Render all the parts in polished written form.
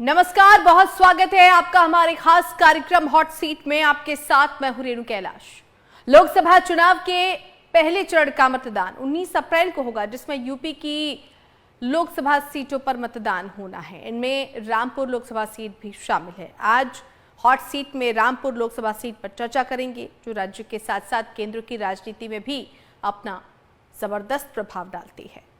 नमस्कार, बहुत स्वागत है आपका हमारे खास कार्यक्रम हॉट सीट में। आपके साथ मैं हूं रेणु कैलाश। लोकसभा चुनाव के पहले चरण का मतदान 19 अप्रैल को होगा, जिसमें यूपी की लोकसभा सीटों पर मतदान होना है। इनमें रामपुर लोकसभा सीट भी शामिल है। आज हॉट सीट में रामपुर लोकसभा सीट पर चर्चा करेंगे, जो राज्य के साथ साथ केंद्र की राजनीति में भी अपना जबरदस्त प्रभाव डालती है।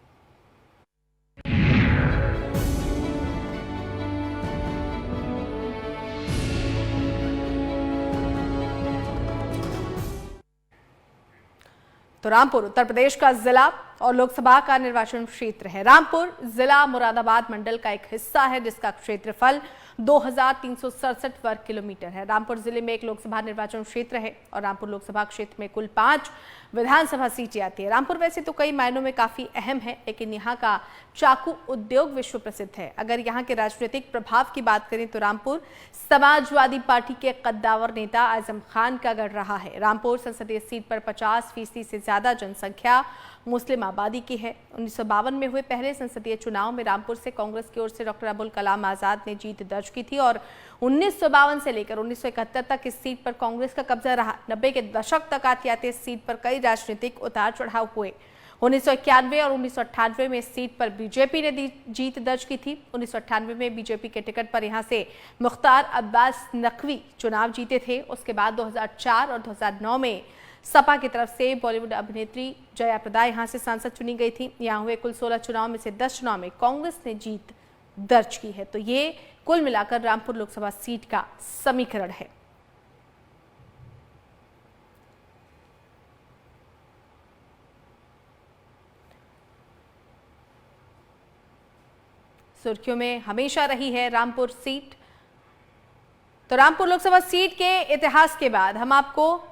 तो रामपुर उत्तर प्रदेश का जिला और लोकसभा का निर्वाचन क्षेत्र है। रामपुर जिला मुरादाबाद मंडल का एक हिस्सा है, जिसका क्षेत्रफल 2367 वर्ग किलोमीटर है। रामपुर जिले में एक लोकसभा निर्वाचन क्षेत्र है और रामपुर लोकसभा क्षेत्र में कुल 5 विधानसभा सीटें आती है। रामपुर वैसे तो कई मायनों में काफी अहम है, लेकिन यहाँ का चाकू उद्योग विश्व प्रसिद्ध है। अगर यहाँ के राजनीतिक प्रभाव की बात करें तो रामपुर समाजवादी पार्टी के कद्दावर नेता आजम खान का गढ़ रहा है। रामपुर संसदीय सीट पर 50% से ज्यादा जनसंख्या मुस्लिम आबादी की है। 1952 में हुए पहले संसदीय चुनाव में रामपुर से कांग्रेस की ओर से डॉक्टर अबुल कलाम आजाद ने जीत दर्ज की थी और 1952 से लेकर 1971 तक इस सीट पर कांग्रेस का कब्जा रहा। 90 के दशक तक आते आते इस सीट पर कई राजनीतिक उतार चढ़ाव हुए। 1991 और 1998 में इस सीट पर बीजेपी ने जीत दर्ज की थी। 1998 में बीजेपी के टिकट पर यहां से मुख्तार अब्बास नकवी चुनाव जीते थे। उसके बाद 2004 और 2009 में सपा की तरफ से बॉलीवुड अभिनेत्री जया प्रदा यहां से सांसद चुनी गई थी। यहां हुए कुल 16 चुनाव में से 10 चुनाव में कांग्रेस ने जीत दर्ज की है। तो ये कुल मिलाकर रामपुर लोकसभा सीट का समीकरण है। सुर्खियों में हमेशा रही है रामपुर सीट। तो रामपुर लोकसभा सीट के इतिहास के बाद हम आपको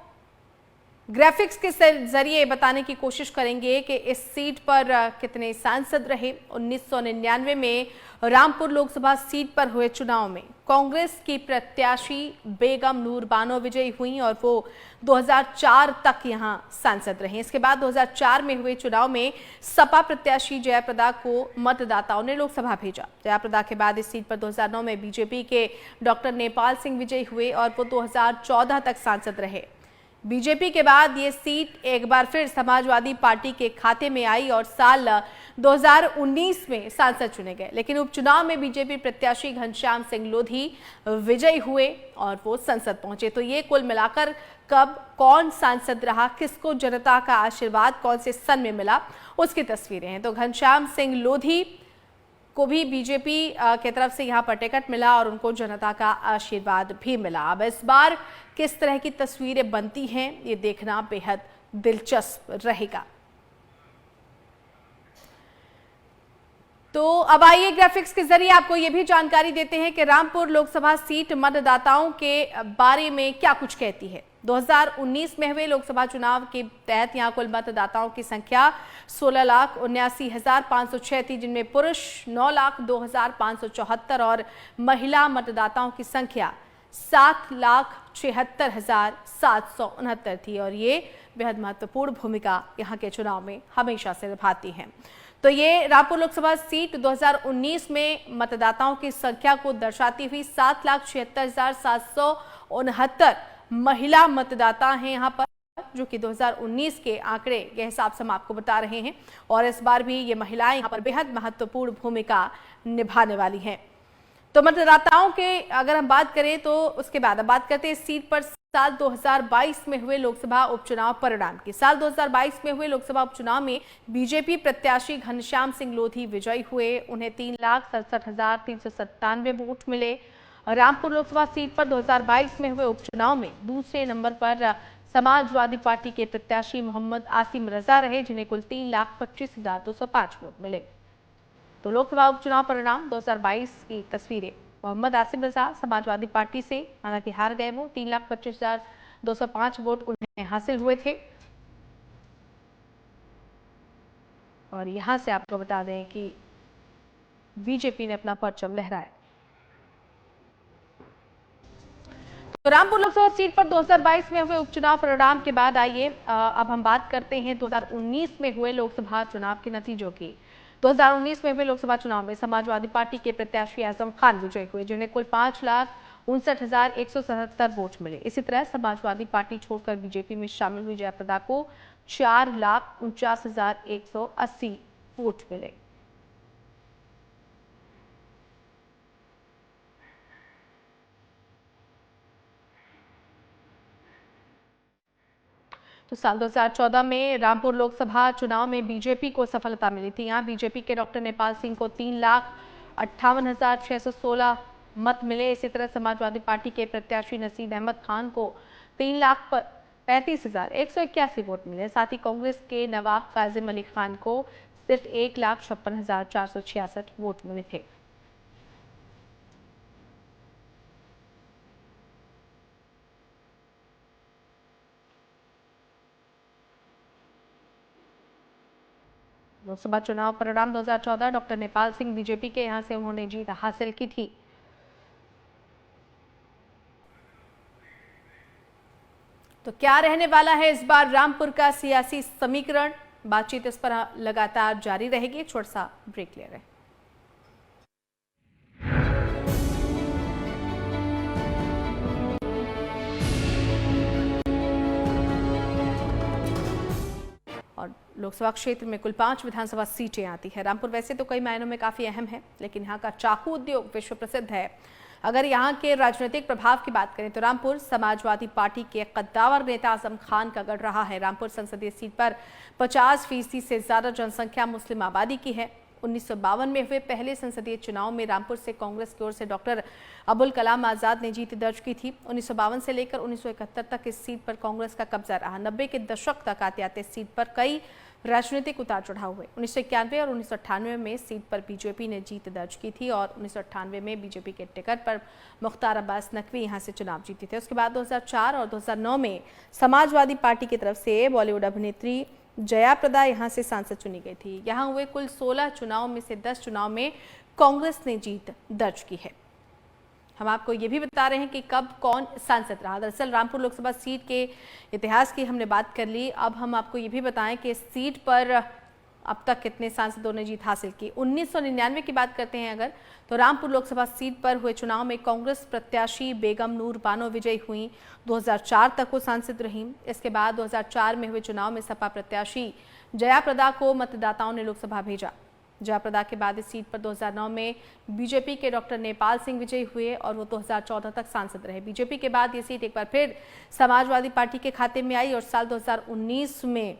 ग्राफिक्स के जरिए बताने की कोशिश करेंगे कि इस सीट पर कितने सांसद रहे। 1999 में रामपुर लोकसभा सीट पर हुए चुनाव में कांग्रेस की प्रत्याशी बेगम नूर बानो विजयी हुई और वो 2004 तक यहां सांसद रहे। इसके बाद 2004 में हुए चुनाव में सपा प्रत्याशी जया प्रदा को मतदाताओं ने लोकसभा भेजा। जया प्रदा के बाद इस सीट पर 2009 में बीजेपी के डॉक्टर नेपाल सिंह विजयी हुए और वो 2014 तक सांसद रहे। बीजेपी के बाद ये सीट एक बार फिर समाजवादी पार्टी के खाते में आई और साल 2019 में सांसद चुने गए, लेकिन उपचुनाव में बीजेपी प्रत्याशी घनश्याम सिंह लोधी विजयी हुए और वो संसद पहुंचे। तो ये कुल मिलाकर कब कौन सांसद रहा, किसको जनता का आशीर्वाद कौन से सन में मिला, उसकी तस्वीरें हैं। तो घनश्याम सिंह लोधी को भी बीजेपी की तरफ से यहाँ पर टिकट मिला और उनको जनता का आशीर्वाद भी मिला। अब इस बार किस तरह की तस्वीरें बनती हैं, ये देखना बेहद दिलचस्प रहेगा। तो अब आइए ग्राफिक्स के जरिए आपको ये भी जानकारी देते हैं कि रामपुर लोकसभा सीट मतदाताओं के बारे में क्या कुछ कहती है। 2019 में हुए लोकसभा चुनाव के तहत यहां कुल मतदाताओं की संख्या 16,79,506 थी, जिनमें पुरुष 9,02,574 और महिला मतदाताओं की संख्या 7,76,769 थी और ये बेहद महत्वपूर्ण भूमिका यहाँ के चुनाव में हमेशा से निभाती हैं। तो ये रामपुर लोकसभा सीट 2019 में मतदाताओं की संख्या को दर्शाती हुई 7,76,769 महिला मतदाता हैं यहाँ पर, जो कि 2019 के आंकड़े के हिसाब से हम आपको बता रहे हैं। और इस बार भी ये महिलाएं यहाँ पर बेहद महत्वपूर्ण भूमिका निभाने वाली हैं। तो मतदाताओं के अगर हम बात करें तो उसके बाद अब बात करते हैं इस सीट पर साल 2022 में हुए लोकसभा उपचुनाव परिणाम की। साल 2022 में हुए लोकसभा उपचुनाव में बीजेपी प्रत्याशी घनश्याम सिंह लोधी विजयी हुए। उन्हें 3,67,397 वोट मिले। रामपुर लोकसभा सीट पर 2022 में हुए उपचुनाव में दूसरे नंबर पर समाजवादी पार्टी के प्रत्याशी मोहम्मद आसिम रजा रहे, जिन्हें कुल 3,25,205 वोट मिले। तो लोकसभा उपचुनाव परिणाम 2022 की तस्वीरें। मोहम्मद आसिम रजा समाजवादी पार्टी से हालांकि हार गए, वो 3,25,205 वोट उन्हें हासिल हुए थे। और यहां से आपको बता दें कि बीजेपी ने अपना परचम लहराया। तो रामपुर लोकसभा सीट पर 2022 में हुए उपचुनाव परिणाम के बाद आइए अब हम बात करते हैं 2019 में हुए लोकसभा चुनाव के नतीजों की। 2019 में हुए लोकसभा चुनाव में समाजवादी पार्टी के प्रत्याशी आजम खान विजयी हुए, जिन्हें कुल 5,59,177 वोट मिले। इसी तरह समाजवादी पार्टी छोड़कर बीजेपी में शामिल हुई जयाप्रदा को 4,49,180 वोट मिले। तो साल 2014 में रामपुर लोकसभा चुनाव में बीजेपी को सफलता मिली थी। यहाँ बीजेपी के डॉक्टर नेपाल सिंह को 3,58,616 मत मिले। इसी तरह समाजवादी पार्टी के प्रत्याशी नसीर अहमद खान को 3,35,181 वोट मिले। साथ ही कांग्रेस के नवाब काजिम अली खान को सिर्फ 1,56,466 वोट मिले थे। लोकसभा चुनाव परिणाम 2014 डॉक्टर नेपाल सिंह बीजेपी के यहां से उन्होंने जीत हासिल की थी। तो क्या रहने वाला है इस बार रामपुर का सियासी समीकरण, बातचीत इस पर लगातार जारी रहेगी। छोटा सा ब्रेक ले रहे हैं। और लोकसभा क्षेत्र में कुल 5 विधानसभा सीटें आती है। रामपुर वैसे तो कई मायनों में काफी अहम है, लेकिन यहाँ का चाकू उद्योग विश्व प्रसिद्ध है। अगर यहाँ के राजनीतिक प्रभाव की बात करें तो रामपुर समाजवादी पार्टी के कद्दावर नेता आजम खान का गढ़ रहा है। रामपुर संसदीय सीट पर 50% से ज्यादा जनसंख्या मुस्लिम आबादी की है। 1952 में हुए पहले संसदीय चुनाव में रामपुर से कांग्रेस की ओर से डॉक्टर अबुल कलाम आजाद ने जीत दर्ज की थी। 1952 से लेकर 1971 तक इस सीट पर कांग्रेस का कब्जा रहा। 90 के दशक तक आते आते सीट पर कई राजनीतिक उतार चढ़ाव हुए। 1991 और 1998 में सीट पर बीजेपी ने जीत दर्ज की थी और 1998 में बीजेपी के टिकट पर मुख्तार अब्बास नकवी यहां से चुनाव जीते थे। उसके बाद 2004 और 2009 में समाजवादी पार्टी की तरफ से बॉलीवुड अभिनेत्री जयाप्रदा यहां से सांसद चुनी गई थी। यहां हुए कुल 16 चुनाव में से 10 चुनाव में कांग्रेस ने जीत दर्ज की है। हम आपको ये भी बता रहे हैं कि कब कौन सांसद रहा। दरअसल रामपुर लोकसभा सीट के इतिहास की हमने बात कर ली। अब हम आपको ये भी बताएं कि इस सीट पर अब तक कितने सांसदों ने जीत हासिल की। 1999 की बात करते हैं अगर, तो रामपुर लोकसभा सीट पर हुए चुनाव में कांग्रेस प्रत्याशी बेगम नूर बानो विजयी हुई। 2004 तक वो सांसद रहीं। इसके बाद 2004 में हुए चुनाव में सपा प्रत्याशी जयाप्रदा को मतदाताओं ने लोकसभा भेजा। जयाप्रदा के बाद इस सीट पर 2009 में बीजेपी के डॉक्टर नेपाल सिंह विजयी हुए और वो 2014 तक सांसद रहे। बीजेपी के बाद ये सीट एक बार फिर समाजवादी पार्टी के खाते में आई और साल 2019 में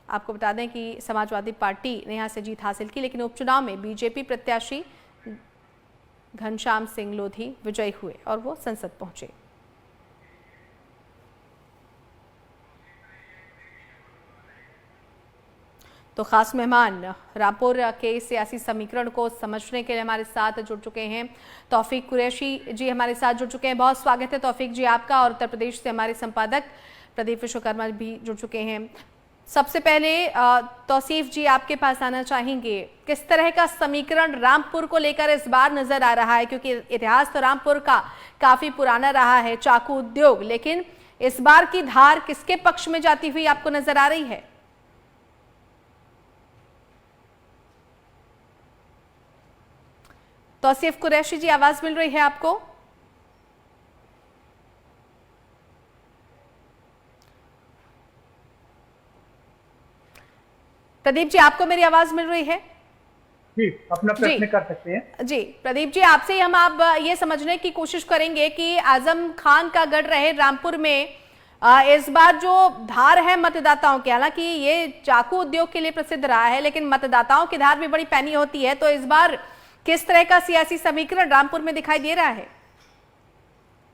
आपको बता दें कि समाजवादी पार्टी ने यहां से जीत हासिल की, लेकिन उपचुनाव में बीजेपी प्रत्याशी घनश्याम सिंह लोधी विजयी हुए और वो संसद पहुंचे। तो खास मेहमान रामपुर के सियासी समीकरण को समझने के लिए हमारे साथ जुड़ चुके हैं तौफीक कुरैशी जी, हमारे साथ जुड़ चुके हैं। बहुत स्वागत है तौफीक जी आपका। और उत्तर प्रदेश से हमारे संपादक प्रदीप विश्वकर्मा भी जुड़ चुके हैं। सबसे पहले तौसीफ जी आपके पास आना चाहेंगे, किस तरह का समीकरण रामपुर को लेकर इस बार नजर आ रहा है? क्योंकि इतिहास तो रामपुर का काफी पुराना रहा है, चाकू उद्योग, लेकिन इस बार की धार किसके पक्ष में जाती हुई आपको नजर आ रही है? तौसीफ कुरैशी जी, आवाज मिल रही है आपको? प्रदीप जी, आपको मेरी आवाज मिल रही है? जी, अपना प्रश्न कर सकते हैं। जी प्रदीप जी, आपसे हम आप ये समझने की कोशिश करेंगे कि आजम खान का गढ़ रहे रामपुर में इस बार जो धार है मतदाताओं की, हालांकि ये चाकू उद्योग के लिए प्रसिद्ध रहा है, लेकिन मतदाताओं की धार भी बड़ी पैनी होती है। तो इस बार किस तरह का सियासी समीकरण रामपुर में दिखाई दे रहा है?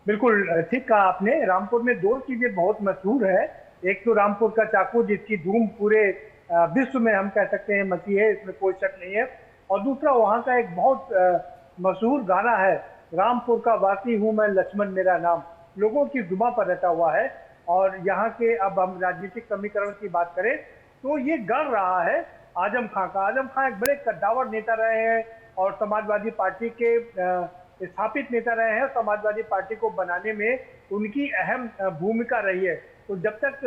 बिल्कुल ठीक कहा आपने। रामपुर में दो चीजें बहुत मशहूर है। एक तो रामपुर का चाकू, जिसकी धूम पूरे विश्व में हम कह सकते हैं मची है, इसमें कोई शक नहीं है। और दूसरा वहाँ का एक बहुत मशहूर गाना है, रामपुर का वासी हूँ मैं, लक्ष्मण मेरा नाम, लोगों की जुबान पर रहता हुआ है। और यहाँ के अब हम राजनीतिक समीकरण की बात करें तो ये गढ़ रहा है आजम खां का। आजम खां एक बड़े कद्दावर नेता रहे हैं और समाजवादी पार्टी के स्थापित नेता रहे हैं। समाजवादी पार्टी को बनाने में उनकी अहम भूमिका रही है। तो जब तक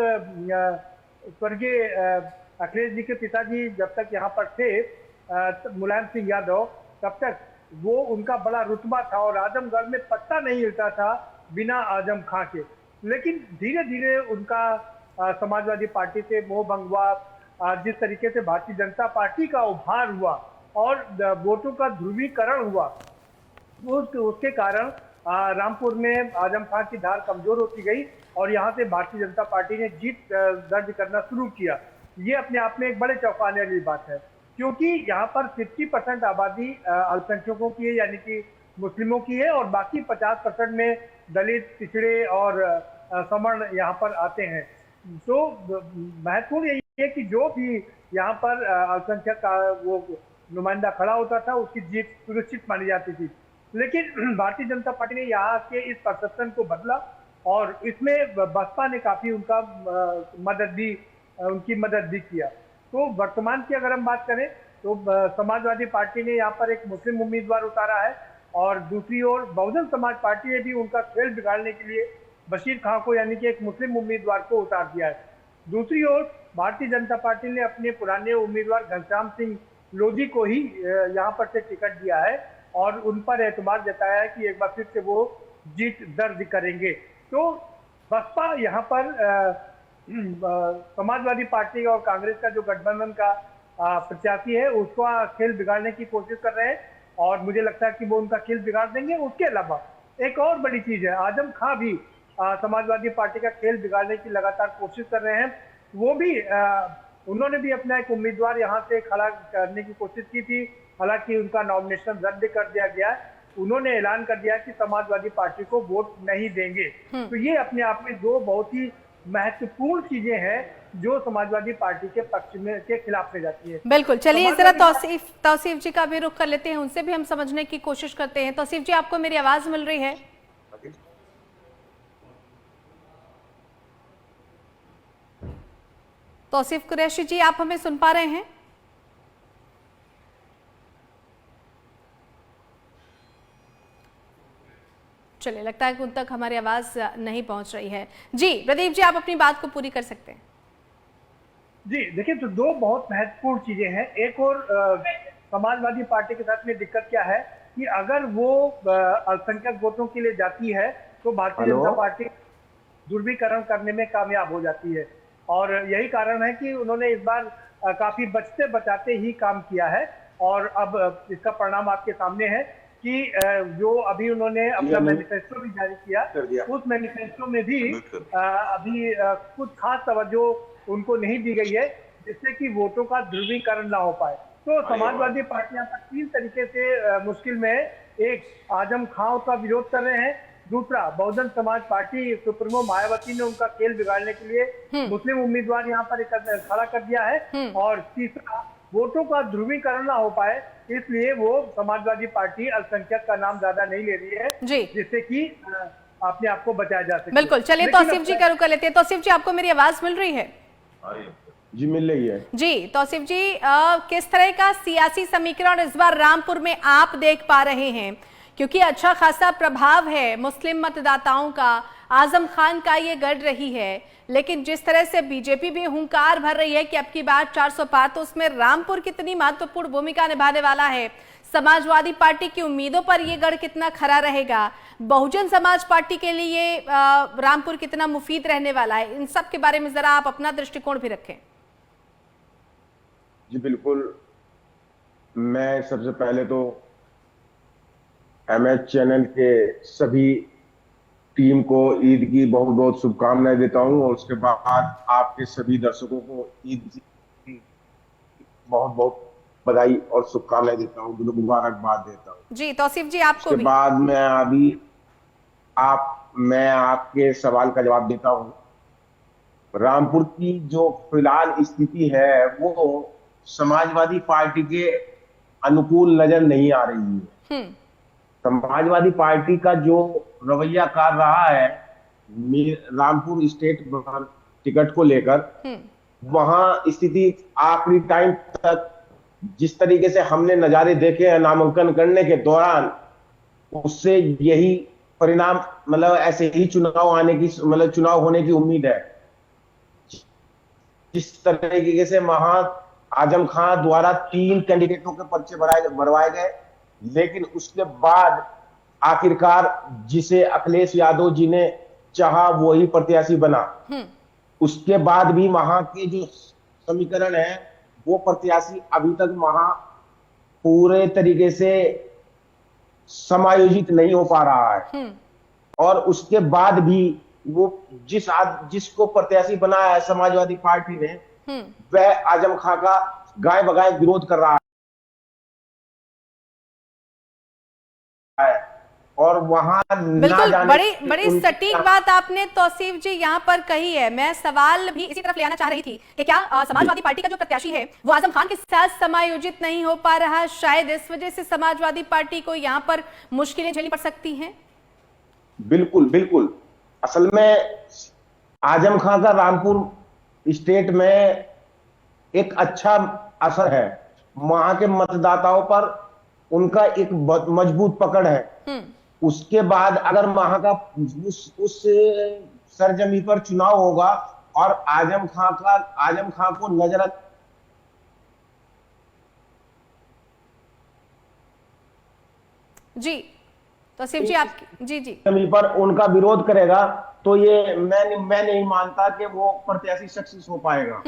स्वर्गीय अखिलेश जी के पिताजी जब तक यहाँ पर थे, मुलायम सिंह यादव, तब तक वो उनका बड़ा रुतबा था और आजमगढ़ में पत्ता नहीं हिलता था बिना आजम खां के। लेकिन धीरे धीरे उनका समाजवादी पार्टी से मोह भंग हुआ। जिस तरीके से भारतीय जनता पार्टी का उभार हुआ और वोटों का ध्रुवीकरण हुआ, उसके कारण रामपुर में आजम खां की धार कमजोर होती गई और यहाँ से भारतीय जनता पार्टी ने जीत दर्ज करना शुरू किया। ये अपने आप में एक बड़े चौंकाने वाली बात है, क्योंकि यहाँ पर 50% आबादी अल्पसंख्यकों की है, यानी कि मुस्लिमों की है, और बाकी 50% में दलित, पिछड़े और सवर्ण यहाँ पर आते हैं। तो महत्वपूर्ण यही है कि जो भी यहाँ पर अल्पसंख्यक का वो नुमाइंदा खड़ा होता था, उसकी जीत सुनिश्चित मानी जाती थी। लेकिन भारतीय जनता पार्टी ने यहाँ के इस परसेप्शन को बदला और इसमें बसपा ने काफी उनकी मदद भी किया। तो वर्तमान की अगर हम बात करें तो समाजवादी पार्टी ने यहाँ पर एक मुस्लिम उम्मीदवार उतारा है और दूसरी ओर बहुजन समाज पार्टी ने भी उनका खेल बिगाड़ने के लिए बशीर खां को, यानी कि एक मुस्लिम उम्मीदवार को उतार दिया है। दूसरी ओर भारतीय जनता पार्टी ने अपने पुराने उम्मीदवार घनश्याम सिंह लोधी को ही यहाँ पर से टिकट दिया है और उन पर एतबार जताया है कि एक बार फिर से वो जीत दर्ज करेंगे। तो बसपा यहाँ पर समाजवादी पार्टी और कांग्रेस का जो गठबंधन का प्रत्याशी है, उसका खेल बिगाड़ने की कोशिश कर रहे हैं और मुझे लगता है कि वो उनका खेल बिगाड़ देंगे। उसके अलावा एक और बड़ी चीज है, आजम खां भी समाजवादी पार्टी का खेल बिगाड़ने की लगातार कोशिश कर रहे हैं। वो भी उन्होंने भी अपना एक उम्मीदवार यहाँ से खड़ा करने की कोशिश की थी, हालांकि उनका नॉमिनेशन रद्द कर दिया गया। उन्होंने ऐलान कर दिया कि समाजवादी पार्टी को वोट नहीं देंगे। तो ये अपने आप में दो बहुत ही महत्वपूर्ण चीजें हैं जो समाजवादी पार्टी के पक्ष में के खिलाफ में जाती है। बिल्कुल, चलिए जरा तौसीफ जी का भी रुख कर लेते हैं, उनसे भी हम समझने की कोशिश करते हैं। तौसीफ जी, आपको मेरी आवाज मिल रही है? तौसीफ कुरैशी जी, आप हमें सुन पा रहे हैं? चलिए, लगता है कि उन तक हमारी आवाज नहीं पहुंच रही है। जी प्रदीप जी, आप अपनी बात को पूरी कर सकते हैं। जी देखिए, तो दो बहुत महत्वपूर्ण चीजें हैं। एक और समाजवादी पार्टी के साथ में दिक्कत क्या है कि अगर वो अल्पसंख्यक वोटों के लिए जाती है तो भारतीय जनता पार्टी ध्रुवीकरण करने में कामयाब हो जाती है और यही कारण है कि उन्होंने इस बार काफी बचते बचाते ही काम किया है और अब इसका परिणाम आपके सामने है कि जो अभी उन्होंने अपना मैनिफेस्टो भी जारी किया, उस मैनिफेस्टो में भी अभी कुछ खास तवज्जो उनको नहीं दी गई है जिससे कि वोटों का ध्रुवीकरण ना हो पाए। तो समाजवादी पार्टी यहाँ पर तीन तरीके से मुश्किल में है। एक, आजम खां का विरोध कर रहे हैं। दूसरा, बहुजन समाज पार्टी सुप्रीमो मायावती ने उनका खेल बिगाड़ने के लिए मुस्लिम उम्मीदवार यहाँ पर खड़ा कर दिया है। और तीसरा, वोटों का ध्रुवीकरण ना हो पाए, इसलिए वो समाजवादी पार्टी अल्पसंख्यक का नाम ज्यादा नहीं ले रही है जिससे कि अपने आप को बचाया जा सके। बिल्कुल, चलिए तौसीफ जी का रुख कर लेते हैं। तौसीफ जी, आपको मेरी आवाज मिल रही है? जी मिल रही है। जी तौसीफ जी, किस तरह का सियासी समीकरण इस बार रामपुर में आप देख पा रहे हैं? क्योंकि अच्छा खासा प्रभाव है मुस्लिम मतदाताओं का, आजम खान का ये गढ़ रही है, लेकिन जिस तरह से बीजेपी भी हुंकार भर रही है कि अब की बार 400 पार, तो उसमें रामपुर कितनी महत्वपूर्ण भूमिका निभाने वाला है? समाजवादी पार्टी की उम्मीदों पर यह गढ़ कितना खरा रहेगा? बहुजन समाज पार्टी के लिए रामपुर कितना मुफीद रहने वाला है? इन सब के बारे में जरा आप अपना दृष्टिकोण भी रखें। जी बिल्कुल, मैं सबसे पहले तो एमएच चैनल के सभी टीम को ईद की बहुत बहुत शुभकामनाएं देता हूं और उसके बाद आपके सभी दर्शकों को ईद की बहुत बहुत बधाई और शुभकामनाएं देता हूं, मुबारकबाद देता हूं। जी तौसीफ जी, आपको उसके बाद मैं आपके सवाल का जवाब देता हूं। रामपुर की जो फिलहाल स्थिति है वो समाजवादी पार्टी के अनुकूल नजर नहीं आ रही है। समाजवादी पार्टी का जो रवैया कार रहा है रामपुर स्टेट टिकट को लेकर, वहां स्थिति आखिरी टाइम तक जिस तरीके से हमने नजारे देखे हैं नामांकन करने के दौरान, उससे यही परिणाम, मतलब ऐसे ही चुनाव आने की, मतलब चुनाव होने की उम्मीद है। जिस तरीके से वहां आजम खां द्वारा 3 कैंडिडेटों के पर्चे भरवाए गए, लेकिन उसके बाद आखिरकार जिसे अखिलेश यादव जी ने चाहा वही प्रत्याशी बना। उसके बाद भी वहां के जो समीकरण है वो प्रत्याशी अभी तक वहां पूरे तरीके से समायोजित नहीं हो पा रहा है। और उसके बाद भी वो जिसको प्रत्याशी बनाया है समाजवादी पार्टी ने, वह आजम खां का गाय बगाए विरोध कर रहा है। और वहां बिल्कुल बड़ी सटीक बात आपने तौसीफ जी यहाँ पर कही है। मैं सवाल भी इसी तरफ ले आना चाह रही थी कि क्या समाजवादी पार्टी का जो प्रत्याशी है वो आजम खान के साथ समायोजित नहीं हो पा रहा, शायद इस वजह से समाजवादी पार्टी को यहाँ पर मुश्किलें झेलनी पड़ सकती हैं? बिल्कुल बिल्कुल। असल में आजम खान का रामपुर स्टेट में एक अच्छा असर है, वहां के मतदाताओं पर उनका एक मजबूत पकड़ है। उसके बाद अगर वहां का उस सरजमी पर चुनाव होगा और आजम खां को नजर जी तौसीफ जी आप जी पर उनका विरोध करेगा, तो ये मैं नहीं मानता कि वो प्रत्याशी सक्सेस हो पाएगा।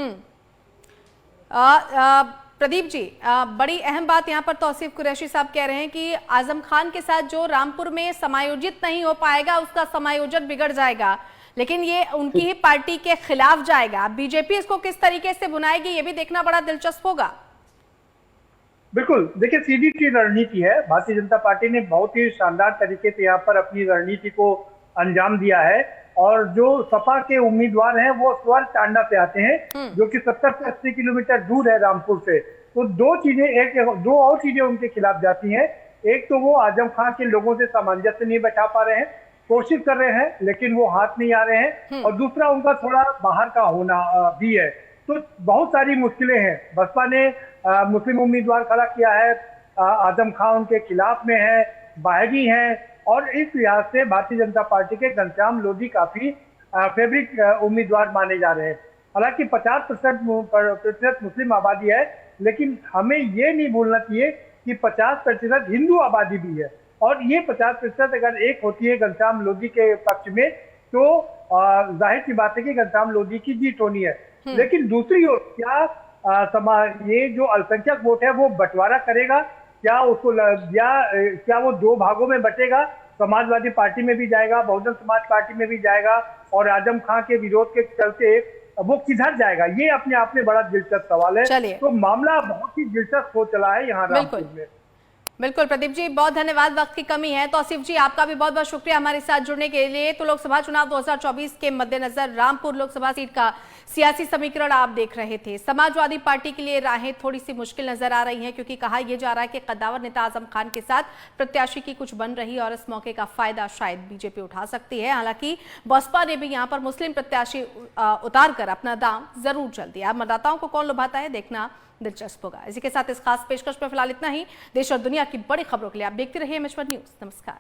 प्रदीप जी, बड़ी अहम बात यहाँ पर तौसीफ कुरैशी साहब कह रहे हैं कि आजम खान के साथ जो रामपुर में समायोजित नहीं हो पाएगा उसका समायोजन बिगड़ जाएगा, लेकिन ये उनकी ही पार्टी के खिलाफ जाएगा। बीजेपी इसको किस तरीके से बुनाएगी ये भी देखना बड़ा दिलचस्प होगा। बिल्कुल, देखिए सीधी की रणनीति है। भारतीय जनता पार्टी ने बहुत ही शानदार तरीके से यहाँ पर अपनी रणनीति को अंजाम दिया है और जो सपा के उम्मीदवार हैं वो स्वर टांडा से आते हैं जो कि 70 से 80 किलोमीटर दूर है रामपुर से। तो दो और चीजें उनके खिलाफ जाती हैं। एक तो वो आजम खान के लोगों से सामंजस्य नहीं बैठा पा रहे हैं, कोशिश कर रहे हैं लेकिन वो हाथ नहीं आ रहे हैं, और दूसरा उनका थोड़ा बाहर का होना भी है। तो बहुत सारी मुश्किलें हैं। बसपा ने मुस्लिम उम्मीदवार खड़ा किया है, आजम खान उनके खिलाफ में है, बागी हैं, और इस लिहाज से भारतीय जनता पार्टी के घनश्याम लोधी काफी फेवरेट उम्मीदवार माने जा रहे हैं। हालांकि 50% मुस्लिम आबादी है, लेकिन हमें ये नहीं भूलना चाहिए कि 50% हिंदू आबादी भी है, और ये 50% अगर एक होती है घनश्याम लोधी के पक्ष में तो जाहिर सी बात है कि घनश्याम लोधी की जीत होनी है। लेकिन दूसरी ओर क्या ये जो अल्पसंख्यक वोट है वो बंटवारा करेगा, क्या वो दो भागों में बटेगा, समाजवादी पार्टी में भी जाएगा, बहुजन समाज पार्टी में भी जाएगा, और आजम खान के विरोध के चलते वो किधर जाएगा, ये अपने आप में बड़ा दिलचस्प सवाल है। तो मामला बहुत ही दिलचस्प हो चला है यहाँ रामपुर में। बिल्कुल प्रदीप जी, बहुत धन्यवाद। वक्त की कमी है। तौसीफ जी आपका भी बहुत बहुत शुक्रिया हमारे साथ जुड़ने के लिए। तो लोकसभा चुनाव 2024 के मद्देनजर रामपुर लोकसभा सीट का सियासी समीकरण आप देख रहे थे। समाजवादी पार्टी के लिए राहें थोड़ी सी मुश्किल नजर आ रही हैं, क्योंकि कहा यह जा रहा है कि कद्दावर नेता आजम खान के साथ प्रत्याशी की कुछ बन रही और इस मौके का फायदा शायद बीजेपी उठा सकती है। हालांकि बसपा ने भी यहाँ पर मुस्लिम प्रत्याशी उतार कर अपना दाम जरूर चल दिया। मतदाताओं को कौन लुभाता है देखना दिलचस्प होगा। इसी के साथ इस खास पेशकश में फिलहाल इतना ही। देश और दुनिया की बड़ी खबरों के लिए आप देखते रहिए एमएच1 न्यूज। नमस्कार।